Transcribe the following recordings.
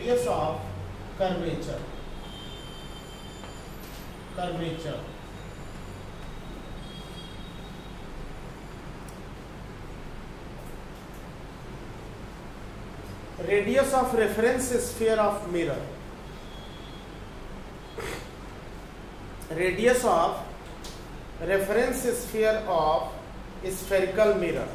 Radius of curvature, radius of reference sphere of mirror, radius of reference sphere of spherical mirror,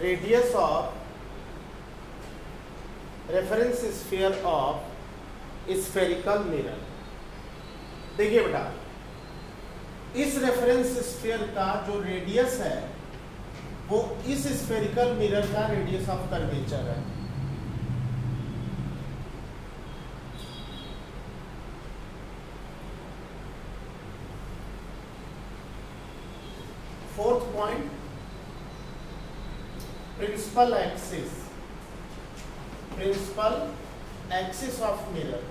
radius of reference sphere of spherical mirror। देखिए बेटा, इस reference sphere का जो radius है वो इस spherical mirror का radius of curvature है। Fourth point, principal axis of mirror,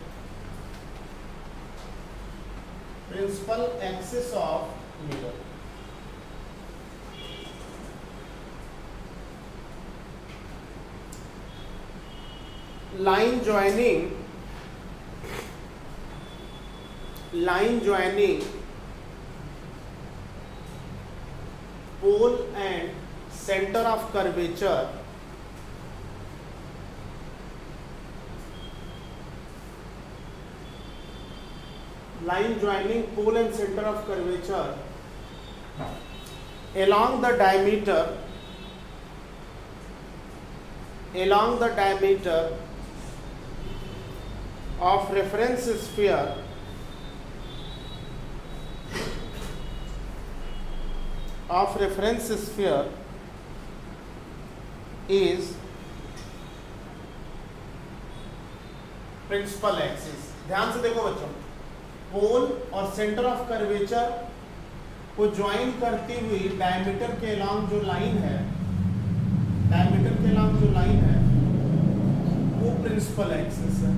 principal axis of mirror. line joining pole and center of curvature along the diameter of reference sphere is principal axis. ध्यान से देखो बच्चों, pole और centre of curvature को join करती हुई diameter के along जो लाइन है, वो प्रिंसिपल एक्सिस है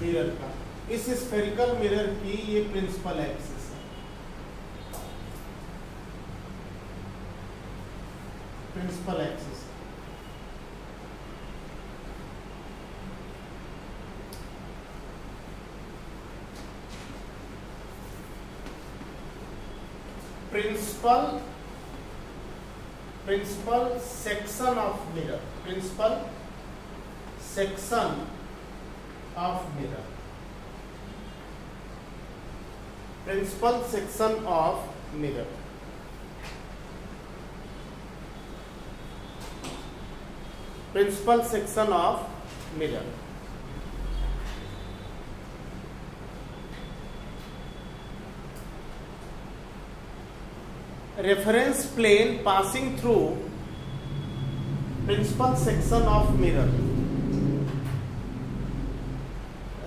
मिरर का। इस स्फेरिकल मिरर की ये प्रिंसिपल एक्सिस है, principal axis. Principal section of mirror, principal section of mirror, principal section of mirror. Principal section of mirror reference plane passing through principal section of mirror,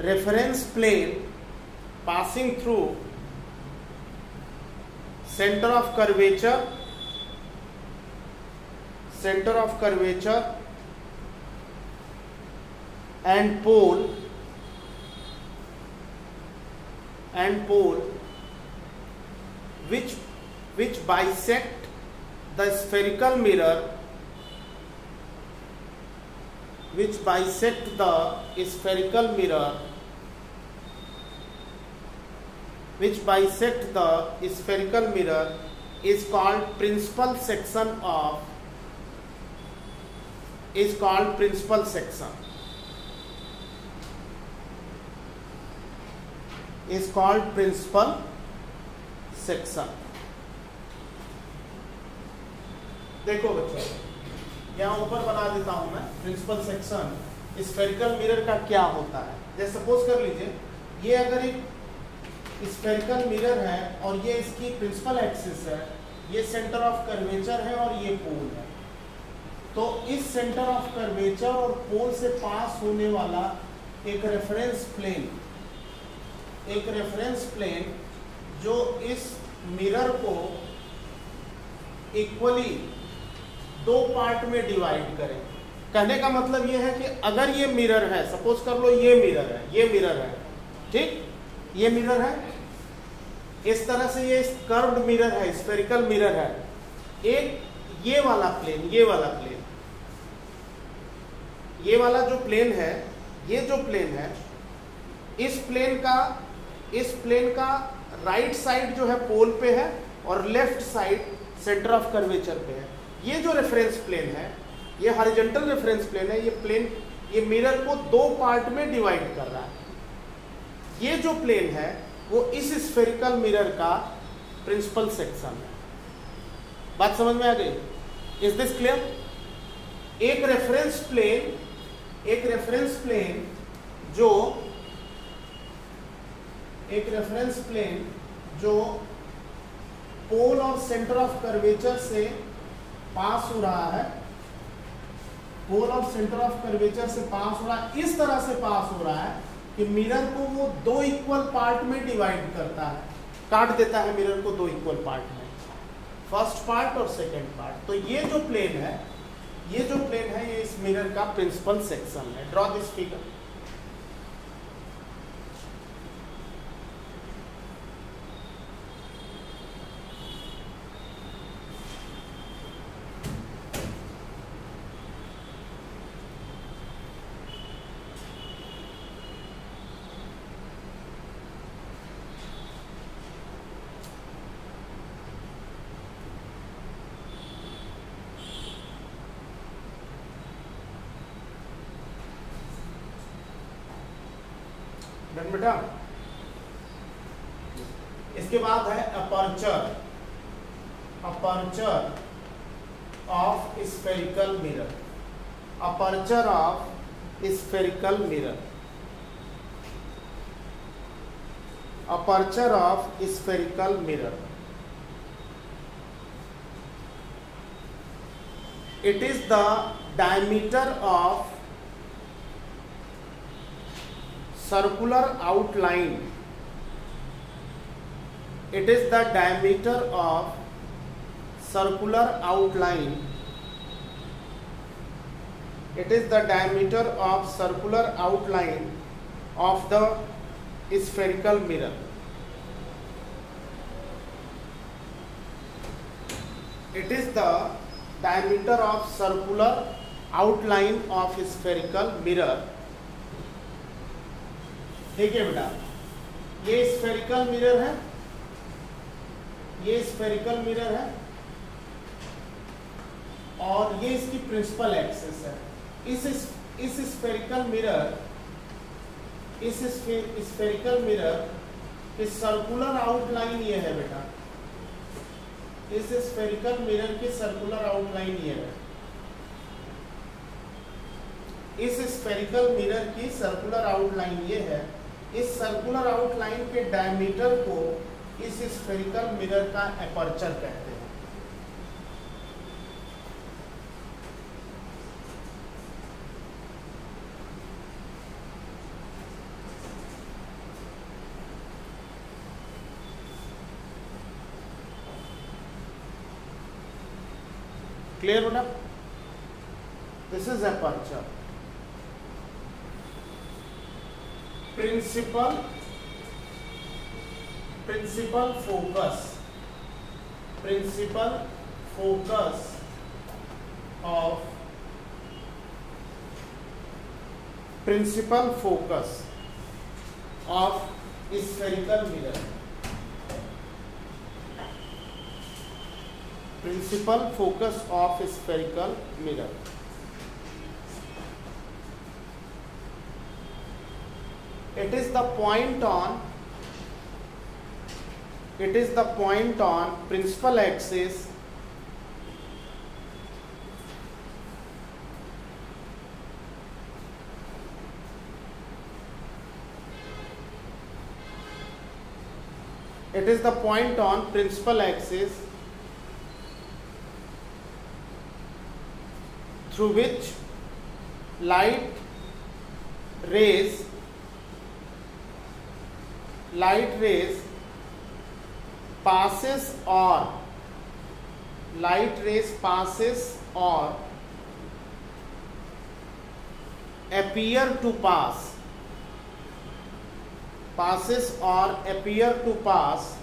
reference plane passing through center of curvature and pole which bisect the spherical mirror, is called principal section of, principal section देखो बच्चों, यहाँ ऊपर बना देता हूं मैं principal section spherical mirror का क्या होता है। जैसे सपोज कर लीजिए, ये अगर एक स्फेरिकल मिरर है और ये इसकी प्रिंसिपल एक्सिस है, ये सेंटर ऑफ कर्वेचर है और ये पोल है, तो इस सेंटर ऑफ कर्वेचर और पोल से पास होने वाला एक रेफरेंस प्लेन जो इस मिरर को इक्वली दो पार्ट में डिवाइड करें। कहने का मतलब ये है कि अगर ये मिरर है, सपोज कर लो ये मिरर है, ठीक, ये मिरर है, इस तरह से ये कर्व्ड मिरर है, स्फेरिकल मिरर है, एक ये वाला प्लेन, ये वाला प्लेन, ये वाला जो प्लेन है, ये जो प्लेन है, इस प्लेन का राइट साइड जो है पोल पे है और left side centre of curvature पे है। ये जो रेफरेंस प्लेन है, ये हॉरिजॉन्टल रेफरेंस प्लेन है। ये प्लेन, ये मिरर को दो पार्ट में डिवाइड कर रहा है। ये जो प्लेन है वो इस स्फेरिकल मिरर का प्रिंसिपल सेक्शन है। बात समझ में आ गई? Is this clear? एक रेफरेंस प्लेन जो पोल और सेंटर ऑफ कर्वेचर से पास हो रहा है, पोल और सेंटर ऑफ कर्वेचर से पास हो रहा है, इस तरह से पास हो रहा है कि मिरर को वो दो इक्वल पार्ट में डिवाइड करता है, काट देता है मिरर को दो इक्वल पार्ट में, फर्स्ट पार्ट और सेकेंड पार्ट। तो ये जो प्लेन है, ये इस मिरर का प्रिंसिपल सेक्शन है। Draw this figure. बेटा, इसके बाद है aperture of spherical mirror. Aperture of spherical mirror, aperture of spherical mirror. It is the diameter of circular outline. It is the diameter of circular outline. It is the diameter of circular outline of the spherical mirror. It is the diameter of circular outline of spherical mirror. ठीक है बेटा, ये spherical mirror है, ये spherical mirror है और ये इसकी प्रिंसिपल एक्सिस है। इस स्फेरिकल मिरर की सर्कुलर आउटलाइन ये है बेटा। इस स्फेरिकल मिरर की सर्कुलर आउटलाइन ये है। इस स्फेरिकल मिरर की सर्कुलर आउटलाइन ये है। इस सर्कुलर आउटलाइन के डायमीटर को इस स्फेरिकल मिरर का एपर्चर कहते हैं। क्लियर हो ना? This is aperture. principal focus of spherical mirror. Principal focus of spherical mirror. It is the point on principal axis through which light rays passes or appear to pass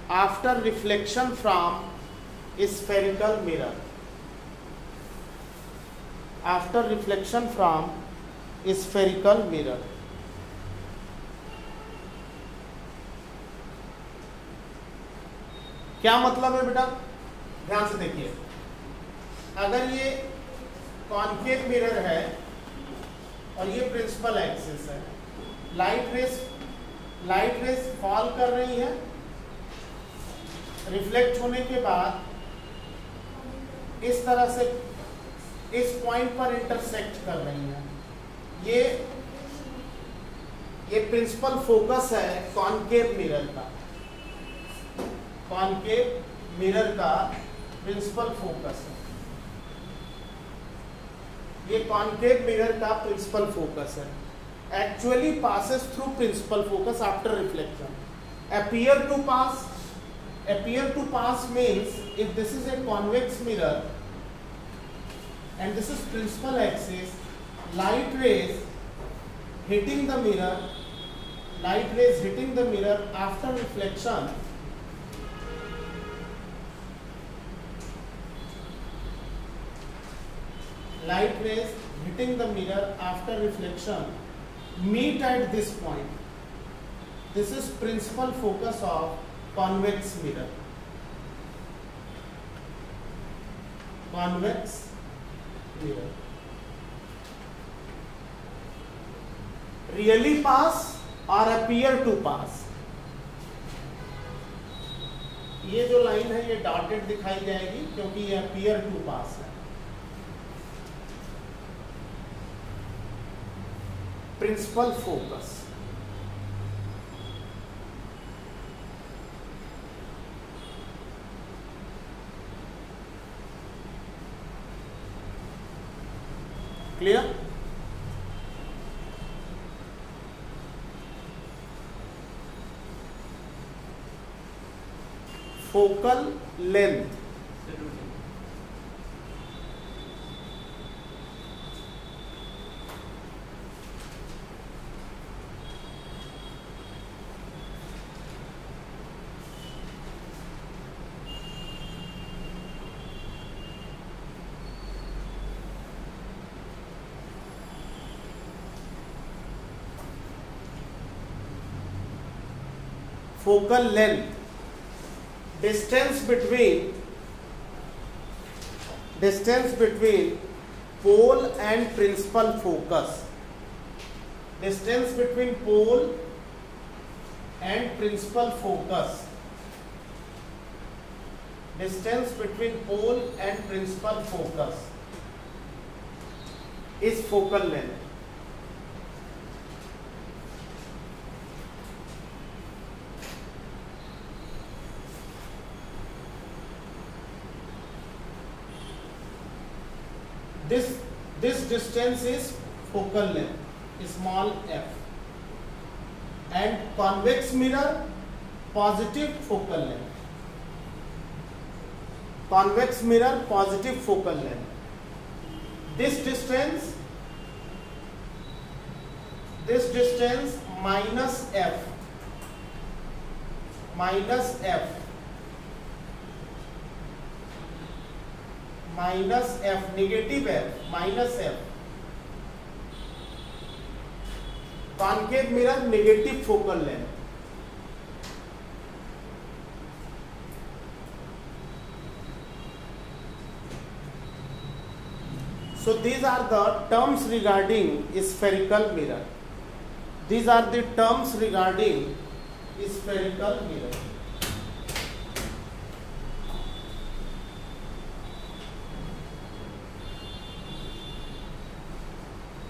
after reflection from spherical mirror. After reflection from spherical mirror. क्या मतलब है बेटा? ध्यान से देखिए, अगर ये concave mirror है और ये प्रिंसिपल एक्सिस है, लाइट रेस फॉल कर रही है, रिफ्लेक्ट होने के बाद इस तरह से इस पॉइंट पर इंटरसेक्ट कर रही है। ये प्रिंसिपल फोकस है कॉन्केव मिरर का। कॉन्केव मिरर का प्रिंसिपल फोकस है, ये कॉन्केव मिरर का प्रिंसिपल फोकस है। Actually passes through principal focus after reflection. appear to pass means if this is a convex mirror and this is principal axis, light rays hitting the mirror after reflection meet at this point. This is principal focus of convex mirror. Convex mirror. Really pass or appear to pass. ये जो line है ये dotted दिखाई जाएगी क्योंकि ये appear to pass है। Principal focus. Clear? Focal length. Focal length, distance between pole and principal focus. Distance between pole and principal focus. Distance between pole and principal focus is focal length. This distance is focal length, small f, and convex mirror positive focal length. Convex mirror positive focal length. This distance minus f negative f minus f. Concave mirror negative focal length. So these are the terms regarding spherical mirror. These are the terms regarding spherical mirror.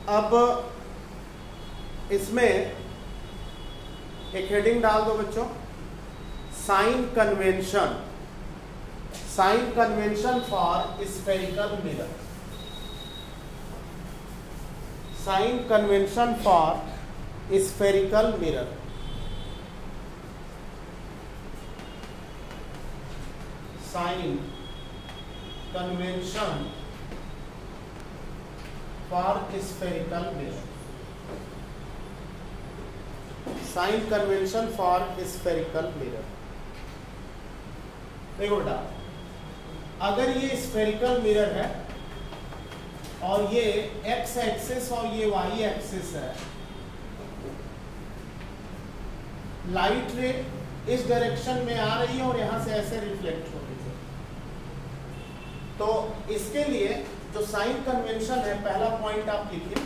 अब इसमें एक heading डाल दो बच्चों, sign convention for spherical mirror. Sign convention for spherical mirror. Sign convention for spherical mirror. Sign convention for spherical mirror. देखो बेटा, अगर ये स्फेरिकल मिरर है और ये एक्स एक्सिस और ये वाई एक्सिस है, लाइट रे इस डायरेक्शन में आ रही है और यहां से ऐसे रिफ्लेक्ट हो रही है, तो इसके लिए जो साइन कन्वेंशन है, पहला पॉइंट आप लिखिए,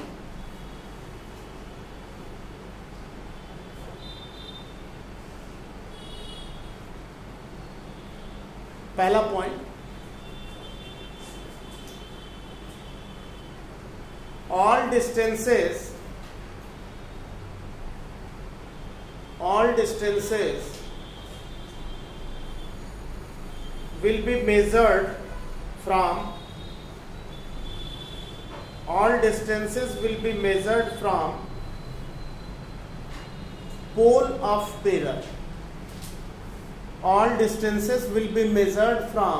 पहला point, all distances will be measured from pole of mirror. All distances will be measured from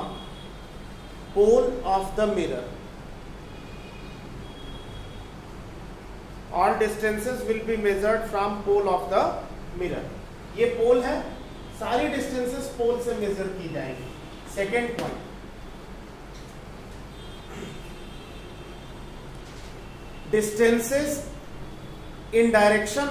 pole of the mirror. All distances will be measured from pole of the mirror. ये पोल है, सारी distances पोल से major की जाएंगी. Second point, distances in direction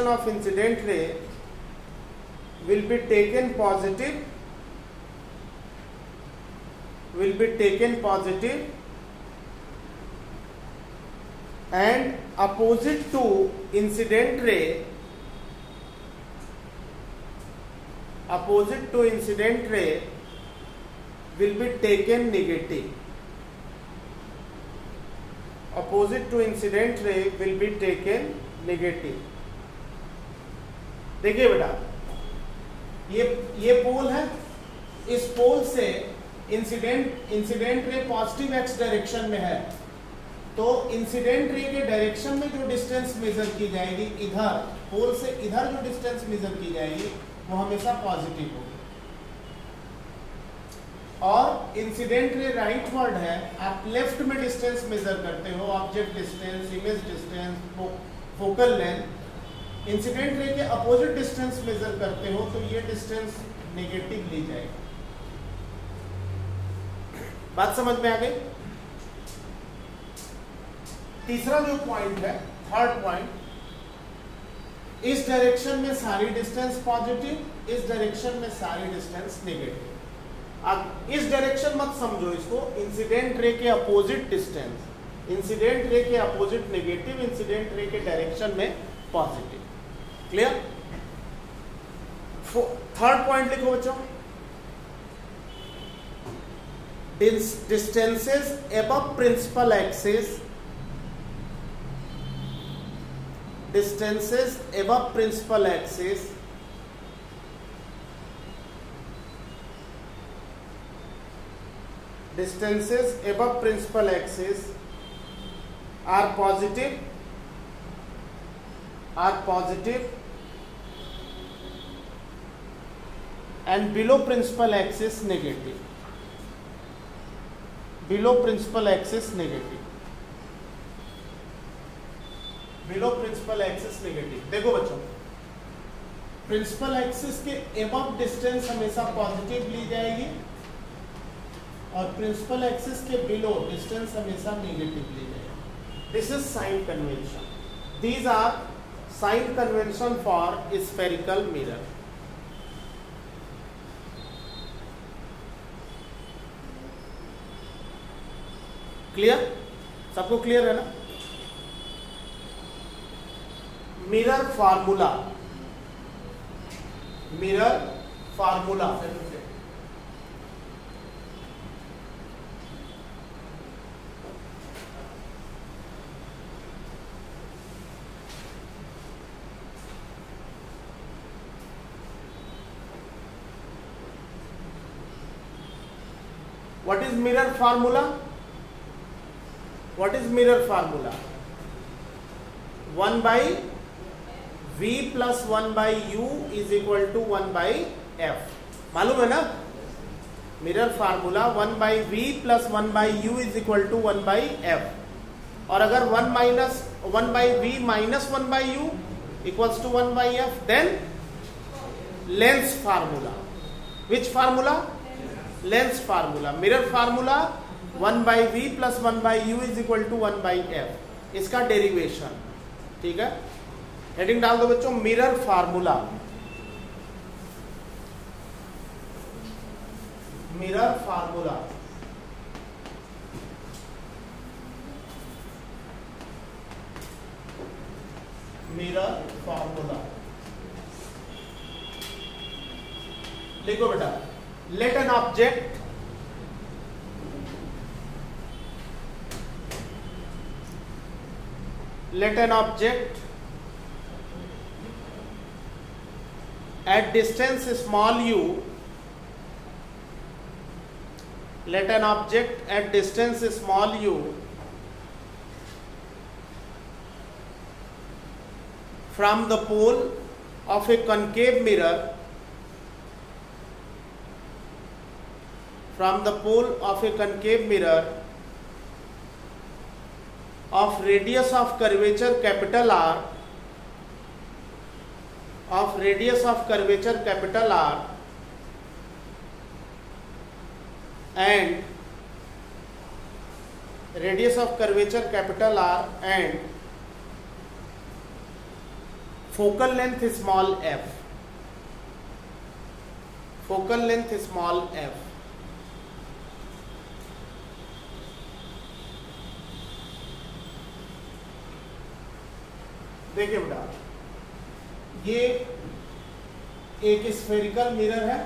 of incident ray will be taken positive and opposite to incident ray will be taken negative. Opposite to incident ray will be taken negative. देखिए बेटा, ये पोल है, इस पोल से incident ray positive x direction में है, तो incident ray के डायरेक्शन में जो डिस्टेंस मेजर की जाएगी, इधर पोल से इधर जो डिस्टेंस मेजर की जाएगी वो हमेशा पॉजिटिव होगी. और इंसिडेंट रे राइटवर्ड है, आप लेफ्ट में डिस्टेंस मेजर करते हो, object distance, image distance, focal length. Incident ray के अपोजिट डिस्टेंस मेजर करते हो तो ये डिस्टेंस नेगेटिव ली जाएगी. बात समझ में आ गई? तीसरा जो पॉइंट है, थर्ड पॉइंट, इस डायरेक्शन में सारी डिस्टेंस पॉजिटिव, इस डायरेक्शन में सारी डिस्टेंस नेगेटिव. अब इस डायरेक्शन मत समझो इसको, इंसिडेंट रे के अपोजिट डिस्टेंस, इंसिडेंट रे के अपोजिट नेगेटिव, इंसिडेंट रे के डायरेक्शन में पॉजिटिव. क्लियर? थर्ड पॉइंट लिखो बच्चों, distances above principal axis, distances above principal axis are positive and below principal axis negative. Below principal axis negative. देखो बच्चों, principal axis के above distance हमेशा positive ली जाएगी और प्रिंसिपल एक्सिस के बिलो डिस्टेंस हमेशा नेगेटिव ली जाएगी. This is sign convention. These are sign convention for spherical mirror. Clear? सबको क्लियर है ना? Mirror formula. What is mirror formula? 1 by V plus 1 by U is equal to 1 by F. मालूम है ना? Mirror formula 1 by v plus 1 by u is equal to 1 by f, और अगर 1 by v minus 1 by u equals to 1 by f, then lens formula. Which formula? Lens formula. Mirror formula 1 by v plus 1 by u is equal to 1 by f, इसका derivation. ठीक है, heading डाल दो बच्चों, mirror formula. Mirror formula mirror formula लिखो बेटा. Let an object at distance small u, let an object at distance small u from the pole of a concave mirror of radius of curvature capital R and focal length small f. देखिए बेटा, ये एक spherical mirror है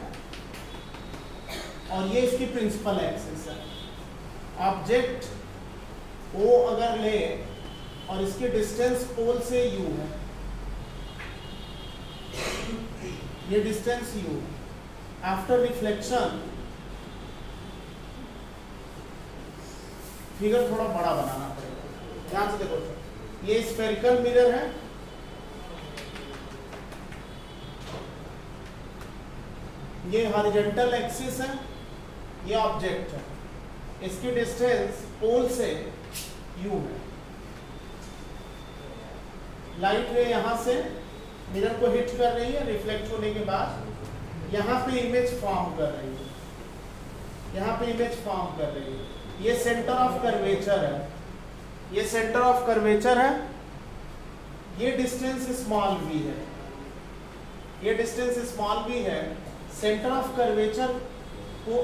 और ये इसकी principal axis है. Object O अगर ले और इसकी डिस्टेंस पोल से u है, ये distance u. After reflection, figure थोड़ा बड़ा बनाना पड़ेगा, ध्यान से देखो. ये स्फेरिकल मिरर है, ये हॉरिजॉन्टल एक्सिस है, ये ऑब्जेक्ट है, इसकी डिस्टेंस पोल से u है. लाइट रे यहां से मिरर को हिट कर रही है, रिफ्लेक्ट होने के बाद यहां पे इमेज फॉर्म कर रही है, ये सेंटर ऑफ कर्वेचर है, ये डिस्टेंस स्मॉल v है, सेंटर ऑफ कर्वेचर को